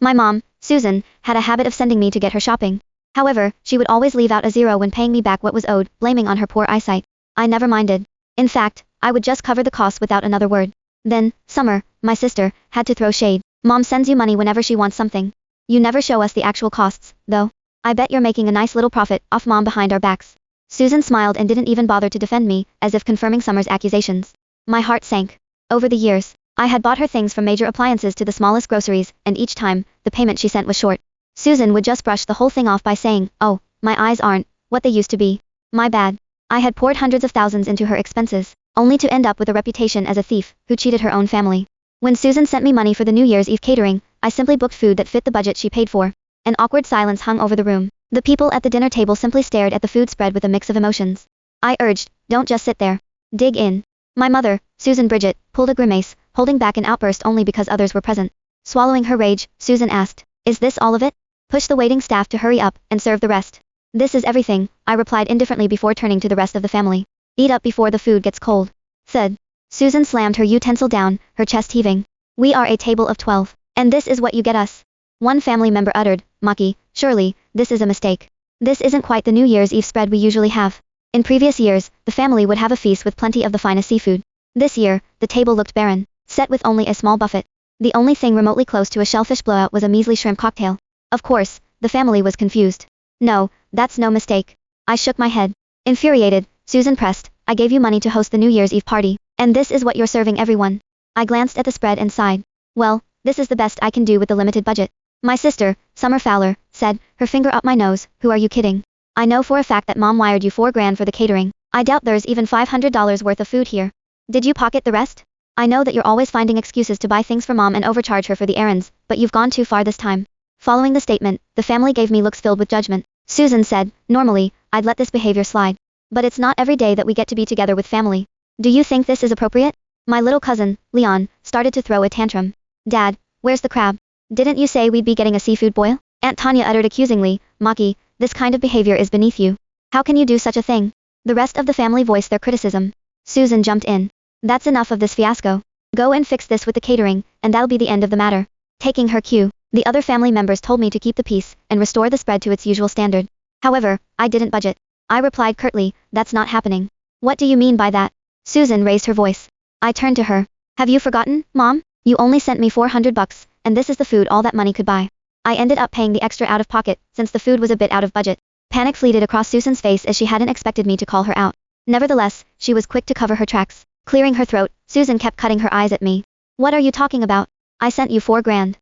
My mom, Susan, had a habit of sending me to get her shopping. However, she would always leave out a zero when paying me back what was owed, blaming on her poor eyesight. I never minded. In fact, I would just cover the costs without another word. Then, Summer, my sister, had to throw shade. Mom sends you money whenever she wants something. You never show us the actual costs, though. I bet you're making a nice little profit off Mom behind our backs. Susan smiled and didn't even bother to defend me, as if confirming Summer's accusations. My heart sank. Over the years, I had bought her things from major appliances to the smallest groceries, and each time, the payment she sent was short. Susan would just brush the whole thing off by saying, "Oh, my eyes aren't what they used to be. My bad." I had poured hundreds of thousands into her expenses, only to end up with a reputation as a thief who cheated her own family. When Susan sent me money for the New Year's Eve catering, I simply booked food that fit the budget she paid for. An awkward silence hung over the room. The people at the dinner table simply stared at the food spread with a mix of emotions. I urged, "Don't just sit there. Dig in." My mother, Susan Bridget, pulled a grimace, holding back an outburst only because others were present. Swallowing her rage, Susan asked, "Is this all of it? Push the waiting staff to hurry up and serve the rest." "This is everything," I replied indifferently before turning to the rest of the family. "Eat up before the food gets cold." Thud. Susan slammed her utensil down, her chest heaving. "We are a table of 12, and this is what you get us." One family member uttered, "Maki, surely, this is a mistake. This isn't quite the New Year's Eve spread we usually have." In previous years, the family would have a feast with plenty of the finest seafood. This year, the table looked barren, set with only a small buffet. The only thing remotely close to a shellfish blowout was a measly shrimp cocktail. Of course, the family was confused. "No, that's no mistake." I shook my head. Infuriated, Susan pressed, "I gave you money to host the New Year's Eve party, and this is what you're serving everyone." I glanced at the spread and sighed. "Well, this is the best I can do with the limited budget." My sister, Summer Fowler, said, her finger up my nose, "Who are you kidding? I know for a fact that Mom wired you $4,000 for the catering. I doubt there's even $500 worth of food here. Did you pocket the rest? I know that you're always finding excuses to buy things for Mom and overcharge her for the errands, but you've gone too far this time." Following the statement, the family gave me looks filled with judgment. Susan said, "Normally, I'd let this behavior slide. But it's not every day that we get to be together with family. Do you think this is appropriate?" My little cousin, Leon, started to throw a tantrum. "Dad, where's the crab? Didn't you say we'd be getting a seafood boil?" Aunt Tanya uttered accusingly, "Maki, this kind of behavior is beneath you. How can you do such a thing?" The rest of the family voiced their criticism. Susan jumped in. "That's enough of this fiasco. Go and fix this with the catering, and that'll be the end of the matter." Taking her cue, the other family members told me to keep the peace and restore the spread to its usual standard. However, I didn't budget. I replied curtly, "That's not happening." "What do you mean by that?" Susan raised her voice. I turned to her. "Have you forgotten, Mom? You only sent me $400, and this is the food all that money could buy." I ended up paying the extra out of pocket, since the food was a bit out of budget. Panic fleeted across Susan's face as she hadn't expected me to call her out. Nevertheless, she was quick to cover her tracks. Clearing her throat, Susan kept cutting her eyes at me. "What are you talking about? I sent you $4,000.